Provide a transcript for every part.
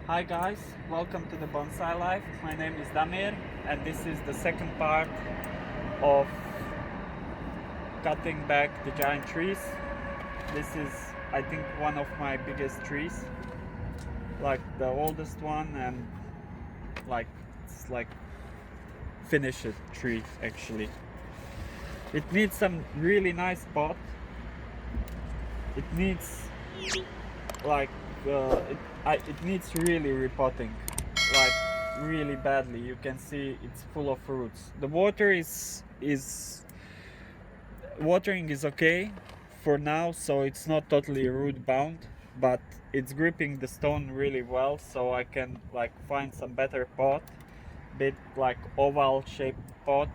Hi guys, welcome to the Bonsai Life. My name is Damir and this is the second part of cutting back the giant trees. This is, I think, one of my biggest trees, like the oldest one, and it's like finished tree actually. It needs some really nice pot. It needs like it needs really repotting, like really badly. You can see it's full of roots. The watering is okay for now, so it's not totally root bound, but it's gripping the stone really well, so I can like find some better pot, bit like oval shaped pot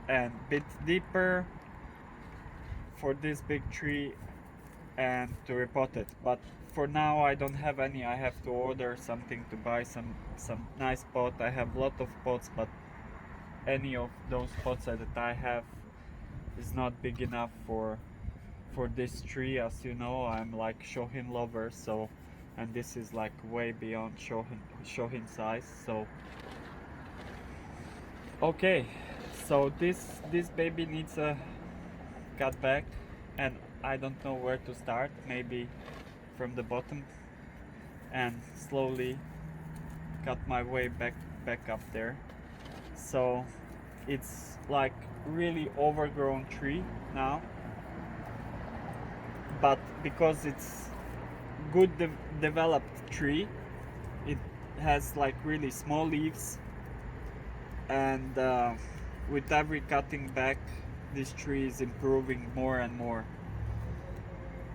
and bit deeper for this big tree and to repot it. But for now I don't have any. I have to order something to buy some nice pot. I have a lot of pots, but any of those pots that I have is not big enough for this tree. As you know, I'm like shohin lover, so, and this is like way beyond shohin size. So okay, so this baby needs a cut back, and I don't know where to start. Maybe from the bottom and slowly cut my way back up there. So it's like really overgrown tree now, but because it's good developed tree, it has like really small leaves, and with every cutting back this tree is improving more and more.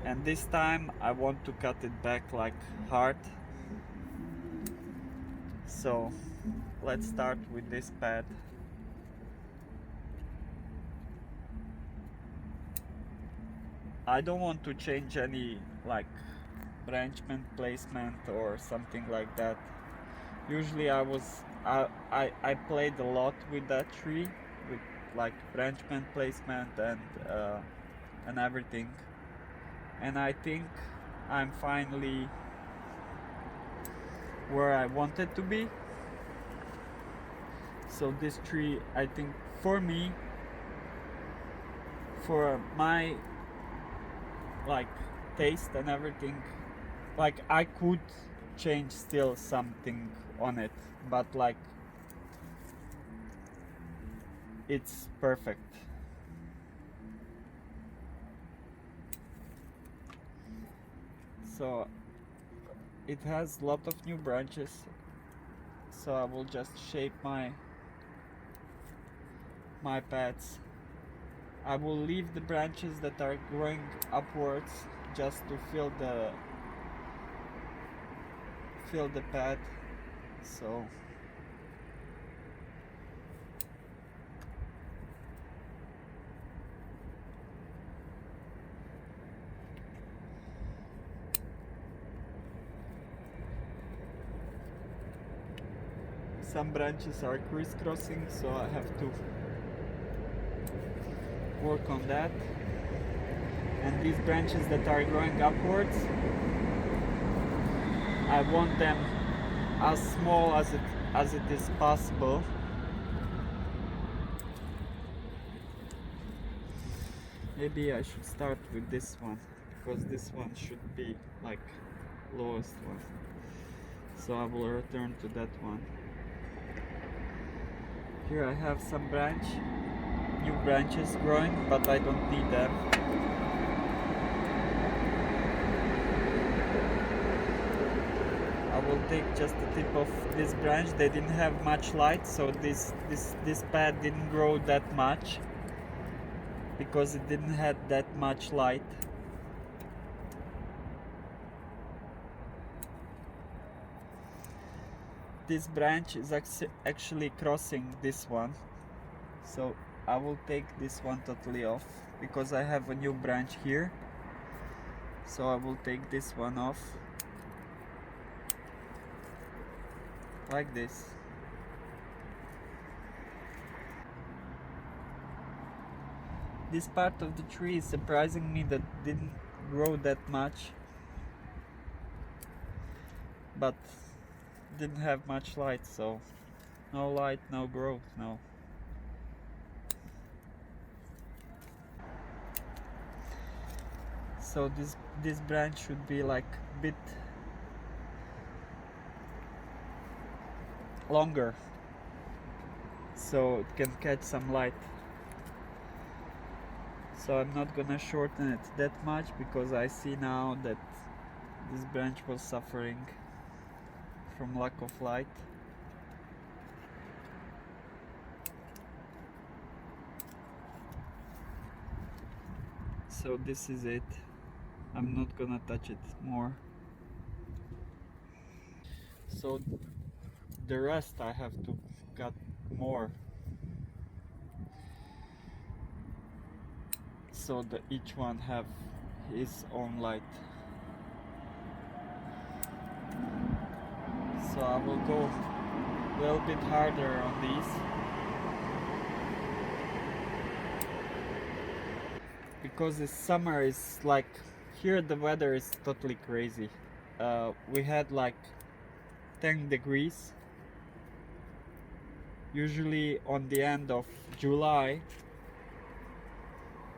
And this time I want to cut it back like hard. So let's start with this pad. I don't want to change any like branchment placement or something like that. Usually I played a lot with that tree, with like branchment placement and everything. And I think I'm finally where I wanted to be. So this tree, I think, for me, for my like taste and everything, like I could change still something on it, but like it's perfect. So it has a lot of new branches, so I will just shape my pads. I will leave the branches that are growing upwards just to fill the pad. So some branches are crisscrossing, so I have to work on that. And these branches that are growing upwards, I want them as small as it is possible. Maybe I should start with this one, because this one should be like lowest one. So I will return to that one. Here I have some new branches growing, but I don't need them. I will take just the tip of this branch. They didn't have much light, so this pad didn't grow that much because it didn't have that much light. This branch is actually crossing this one, so I will take this one totally off because I have a new branch here. So I will take this one off like this. This part of the tree is surprising me that didn't grow that much, but didn't have much light, so no light, no growth, no. So this branch should be like a bit longer, so it can catch some light. So I'm not gonna shorten it that much because I see now that this branch was suffering from lack of light. So this is it. I'm not gonna touch it more. So the rest I have to cut more, so that each one have his own light. So I will go a little bit harder on these, because this summer is like, here the weather is totally crazy. We had like 10 degrees. Usually on the end of July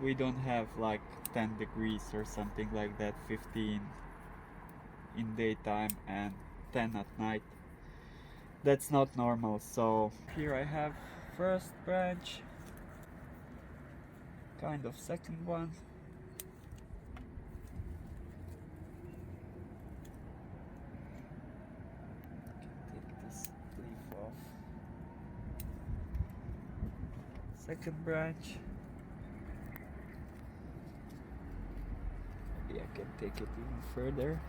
we don't have like 10 degrees or something like that, 15 in daytime and 10 at night. That's not normal. So here I have first branch, kind of second one, take this leaf off, second branch. Maybe I can take it even further.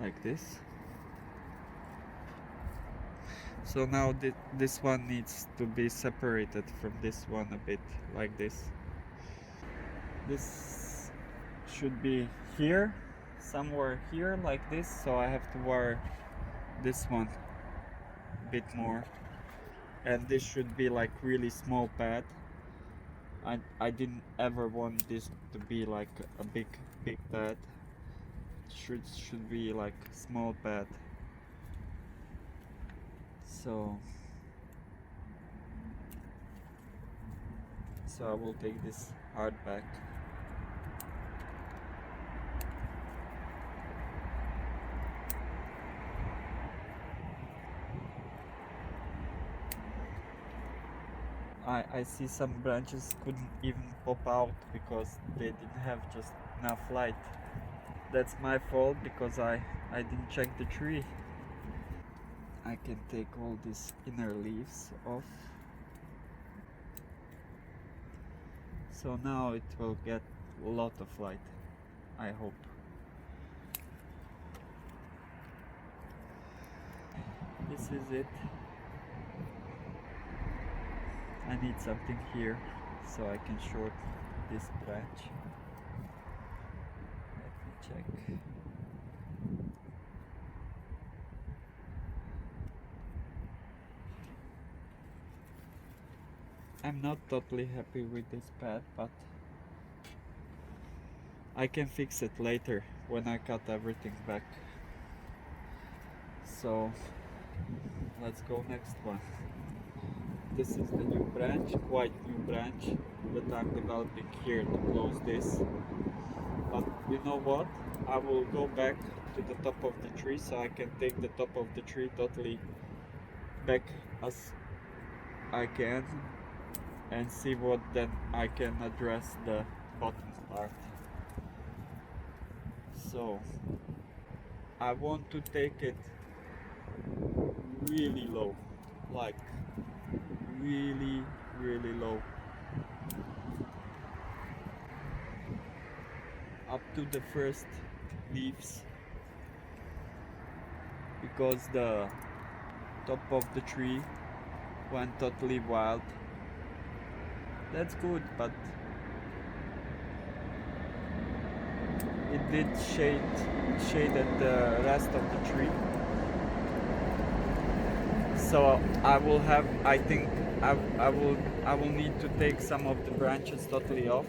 Like this. So now this one needs to be separated from this one a bit, like this. This should be here, somewhere here, like this, so I have to wire this one a bit more. And this should be like really small pad. I didn't ever want this to be like a big pad. Should be like small pad. So I will take this hard back. I see some branches couldn't even pop out because they didn't have just enough light. That's my fault because I didn't check the tree. I can take all these inner leaves off. So now it will get a lot of light, I hope. This is it. I need something here so I can short this branch. Let me check. I'm not totally happy with this pad, but I can fix it later when I cut everything back. So let's go next one. This is the new branch, quite new branch that I'm developing here to close this. But you know what? I will go back to the top of the tree so I can take the top of the tree totally back as I can and see what then I can address the bottom part. So I want to take it really low, like really low, up to the first leaves, because the top of the tree went totally wild. That's good, but it did shaded the rest of the tree. So I will have, I think I will need to take some of the branches totally off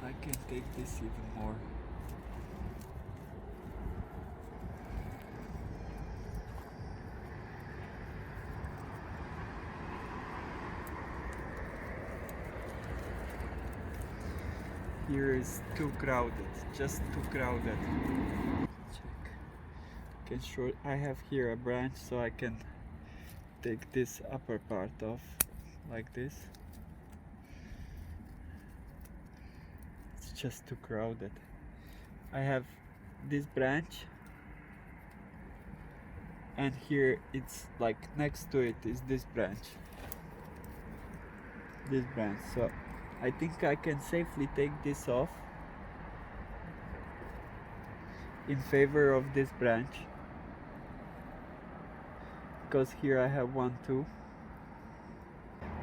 I can take this even more. Here is too crowded, just too crowded. Check. Can show I have here a branch, so I can take this upper part off like this. It's just too crowded. I have this branch, and here it's like next to it is this branch. So I think I can safely take this off in favor of this branch, because here I have one too.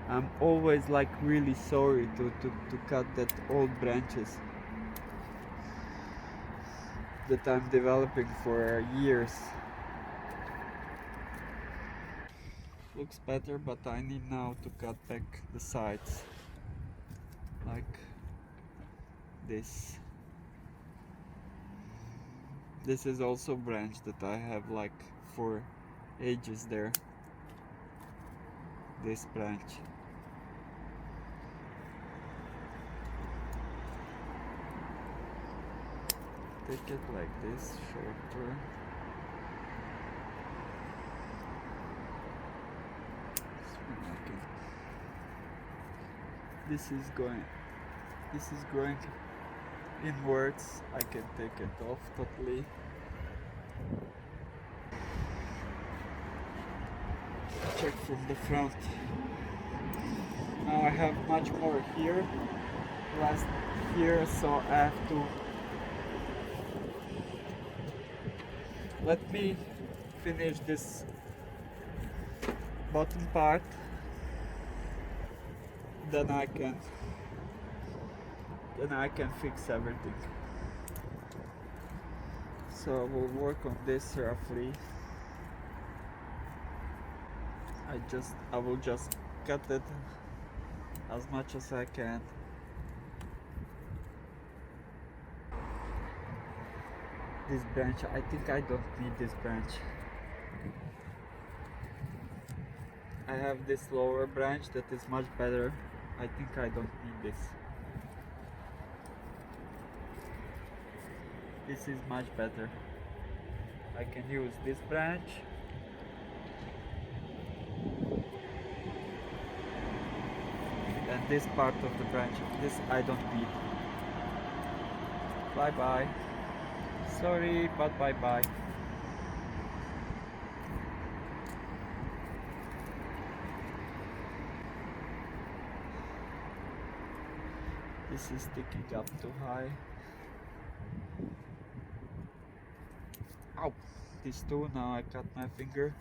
I'm always like really sorry to cut that old branches that I'm developing for years. Looks better, but I need now to cut back the sides like this. This is also branch that I have like for ages there. This branch. Take it like this, shorter. This is growing inwards. I can take it off totally. Check from the front. Now I have much more here, less here, so I have to. Let me finish this bottom part, then I can fix everything. So I will work on this roughly. I will just cut it as much as I can. This branch, I think I don't need this branch. I have this lower branch that is much better. I think I don't need this. This is much better. I can use this branch. And this part of the branch, this I don't need. Bye bye. Sorry, but bye bye. This is sticking up too high. Ow! These two, now I cut my finger.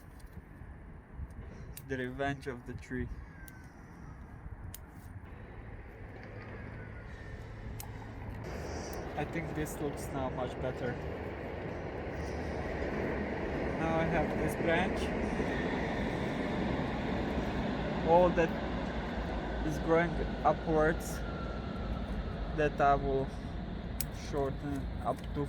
The revenge of the tree. I think this looks now much better. Now I have this branch. All that is growing upwards, that I will shorten up to.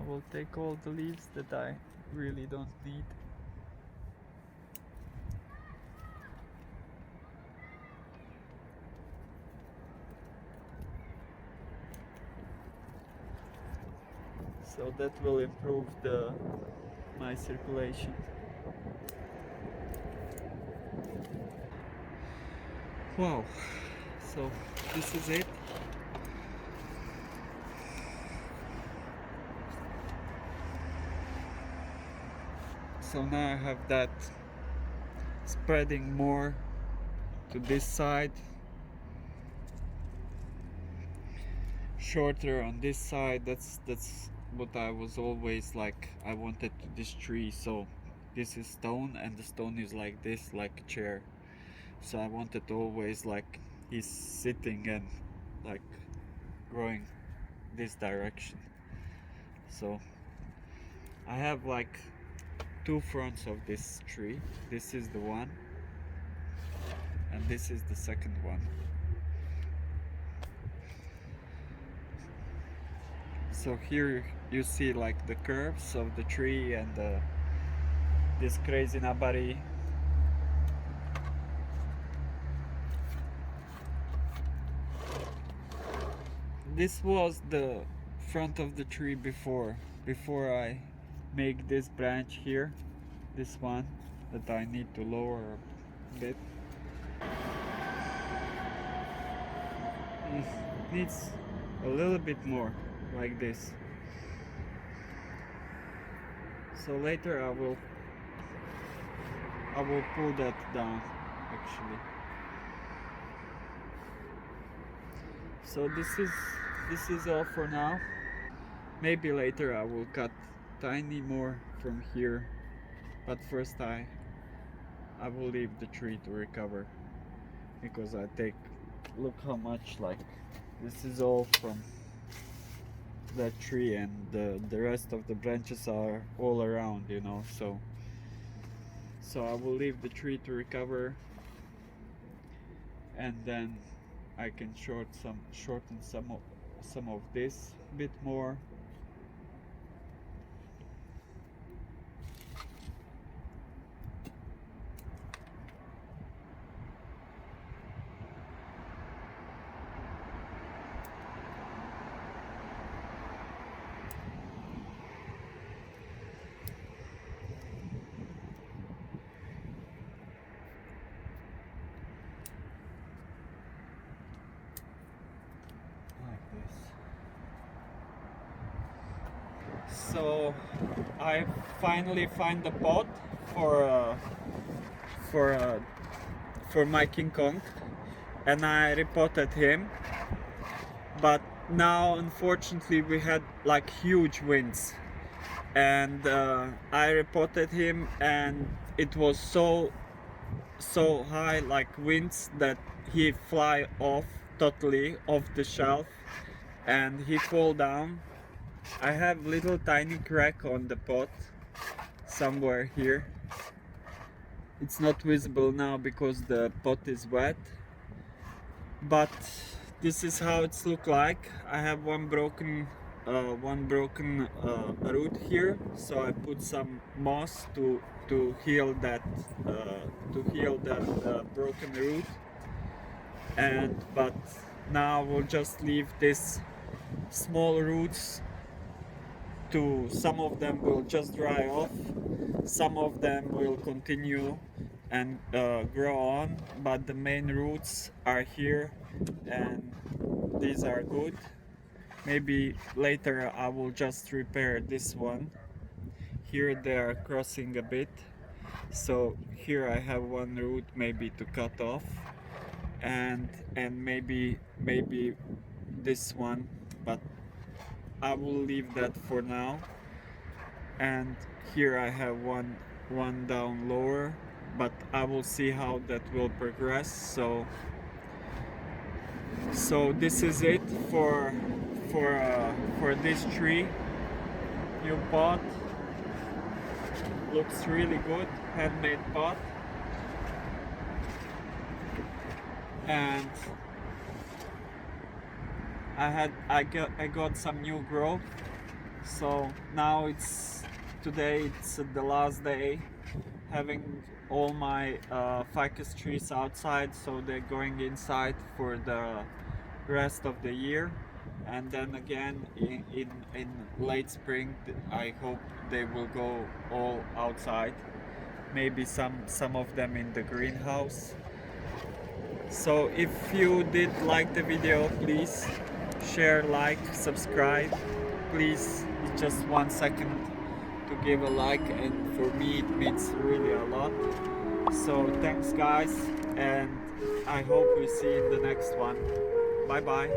will take all the leaves that I really don't need. So that will improve my circulation. Wow, so this is it. So now I have that spreading more to this side, shorter on this side. That's what I was always like. I wanted to this tree. So this is stone, and the stone is like this, like a chair. So I wanted always like he's sitting and like growing this direction. So I have like two fronts of this tree. This is the one, and this is the second one. So here you see like the curves of the tree and this crazy nabari. This was the front of the tree before I make this branch here, this one that I need to lower a bit. It needs a little bit more like this. So later I will pull that down actually. So this is all for now. Maybe later I will cut tiny more from here, but first I will leave the tree to recover, because I take, look how much, like this is all from that tree, and the rest of the branches are all around, you know. So I will leave the tree to recover, and then I can shorten some of this a bit more. So I finally find the pot for my King Kong, and I repotted him. But now unfortunately we had like huge winds, and I repotted him, and it was so high, like winds, that he fly off totally off the shelf and he fall down. I have little tiny crack on the pot somewhere here. It's not visible now because the pot is wet, but this is how it's look like. I have one broken root here, so I put some moss to heal that broken root, but now we'll just leave this small roots. Some of them will just dry off, some of them will continue and grow on, but the main roots are here, and these are good. Maybe later I will just repair this one. Here they are crossing a bit, so here I have one root maybe to cut off, and maybe this one, but I will leave that for now. And here I have one down lower, but I will see how that will progress. So this is it for this tree. New pot, looks really good, handmade pot, and I got some new growth So now today it's the last day, having all my ficus trees outside, so they're going inside for the rest of the year, and then again in late spring I hope they will go all outside, maybe some of them in the greenhouse. So if you did like the video, please share, like, subscribe. Please, it's just 1 second to give a like, and for me it means really a lot. So thanks guys, and I hope we see you in the next one. Bye bye.